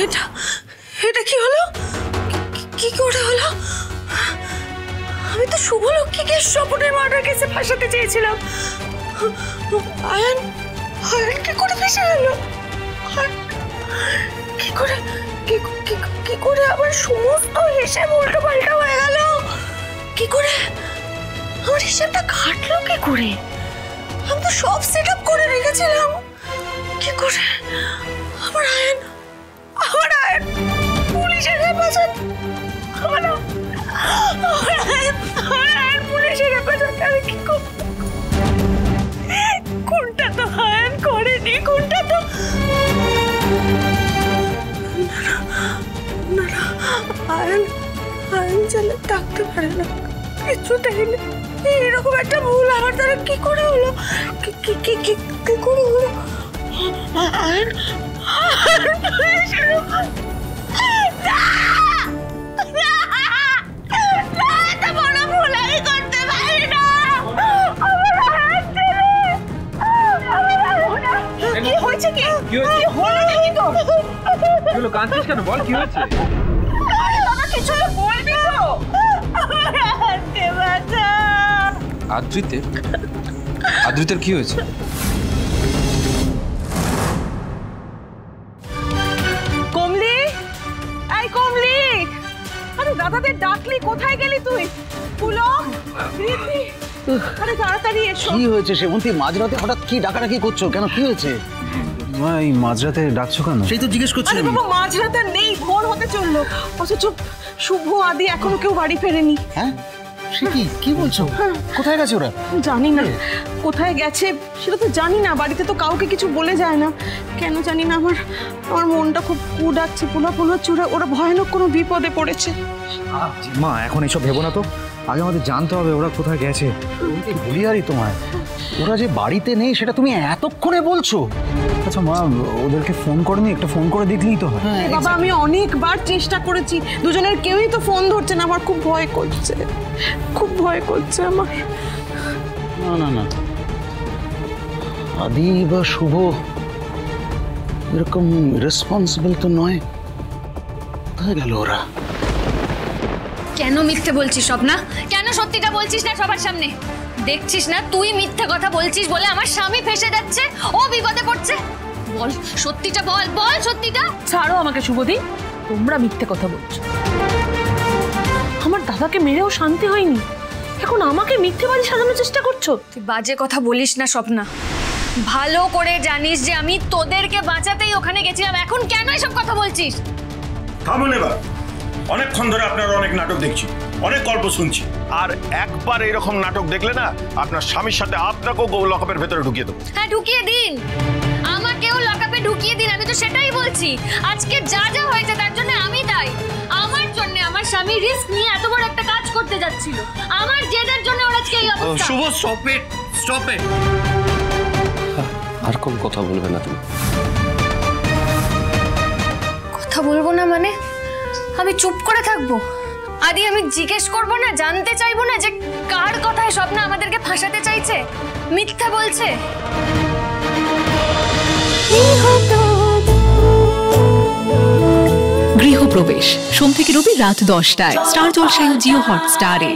এটা এটা কি হলো? কি করে হলো? আমি তো শুভলক্ষ্মীকে স্বপনের মার্ডার কেসে ফাঁসাতে চেয়েছিলাম। আয়ান কি করে ফেসে গেল? কি করে আবার সমস্ত হিসেব উল্টো পাল্টা হয়ে গেল? কি করে আমার হিসেবটা ঘাটলো? কি করে? আমি তো সব সেট আপ করে রেখেছিলাম। কি করে আমার আয়ন পুলিশের হেফাজত, আমার আয়ন পুলিশের হেফাজত। আমি কি করব? কোনটা তো আয়ন করেনি, কোনটা তো না আয়ন চলে থাকতে পারে না কিছুতেই না। এরকম একটা ভুল আমার দ্বারা কি করে হলো? কি করে হলো? আয়ন কাঁদছিস কেন? বল কি হয়েছে? আদ্রিতের কি হয়েছে? কমলি, এই কমলি, আরে দাদাদের ডাকলি, কোথায় গেলি তুই? পুলক, রীতি, আরে তাড়াতাড়ি এসো। কি হয়েছে সেবন্তী? মাঝরাতে হঠাৎ কি ডাকাডাকি করছো কেন? কি হয়েছে? এই মাঝরাতে ডাকছো কেন? সেই তো জিজ্ঞেস করছি। আরে বাবা, মাঝরাতে নেই, ভোর হতে চললো, অথচ শুভ আদি এখনো কেউ বাড়ি ফেরেনি। হ্যাঁ, সে কি বলছো? কোথায় গেছে ওরা? জানি না কোথায় গেছে, সেটা তো জানি না। বাড়িতে তো কাউকে কিছু বলে যায় না, কেন জানি না। আমার মনটা খুব কুড়াচ্ছে, পোলা চূড়া। ওরা ভয়ানক কোনো বিপদে পড়েছে। মা, এখন এসব ভেবো না তো, আগে আমাদের জানতে হবে ওরা কোথায় গেছে। বলি আরই তোমায়, ওরা যে বাড়িতে নেই সেটা তুমি এতক্ষণে বলছো? আচ্ছা মা, ওদেরকে ফোন করেনি? একটা ফোন করে দেখলেই তো হয়। বাবা, আমি অনেকবার চেষ্টা করেছি, দুজনের কেউই তো ফোন ধরছে না। আমার খুব ভয় করছে, খুব ভয় করছে আমার। না, আদি বা শুভ এরকম রেসপন্সিবল তো নয়। কোথায় গেল ওরা? কেন মিথ্যে বলছিস স্বপ্না? কেন সত্যিটা বলছিস না সবার সামনে? দেখছিস না তুই মিথ্যে কথা বলছিস বলে আমার স্বামী ফেঁসে যাচ্ছে, ও বিপদে পড়ছে। বল সত্যিটা, বল সত্যিটা। ছাড়ো আমাকে শুভদি, তোমরা মিথ্যে কথা বলছো। আমার দাদাকে মেরেও শান্তি হয়নি, এখন আমাকে মিথ্যেবাদী সাজানোর চেষ্টা করছো। তুই বাজে কথা বলিস না স্বপ্না, ভালো করে জানিস যে আমি তোদেরকে বাঁচাতেই ওখানে গেছিলাম। এখন কেন এসব কথা বলছিস? থামুন এবার, অনেকক্ষণ ধরে আপনার অনেক নাটক দেখছি, অনেক গল্প শুনছি, আর একবার এরকম নাটক দেখলে না আপনার স্বামীর সাথে আপনাকেও লকআপের ভেতরে ঢুকিয়ে দেবো। হ্যাঁ, ঢুকিয়ে দিন, আমাকেও লকআপে ঢুকিয়ে দিন। আমি তো সেটাই বলছি, আজকে যা হয়েছে তার জন্য আমি দায়ী। আমার জন্য আমার স্বামী রিস্ক নিয়ে এত বড় একটা কাজ করতে যাচ্ছিল, আমার জেদের জন্য ওর আজকে এই অবস্থা। শুভ, স্টপ ইট। আর কোন কথা বলবে না তুমি? কথা বলবো না মানে? আমি চুপ করে থাকবো? আদি আমি জিজ্ঞেস করবো না, জানতে চাইবো না যে কার কথায় স্বপ্না আমাদেরকে ফাঁসাতে চাইছে, মিথ্যা বলছে? গৃহপ্রবেশ সোম থেকে রবি রাত 10টায় স্টার জলসায় ও জিও হটস্টারে।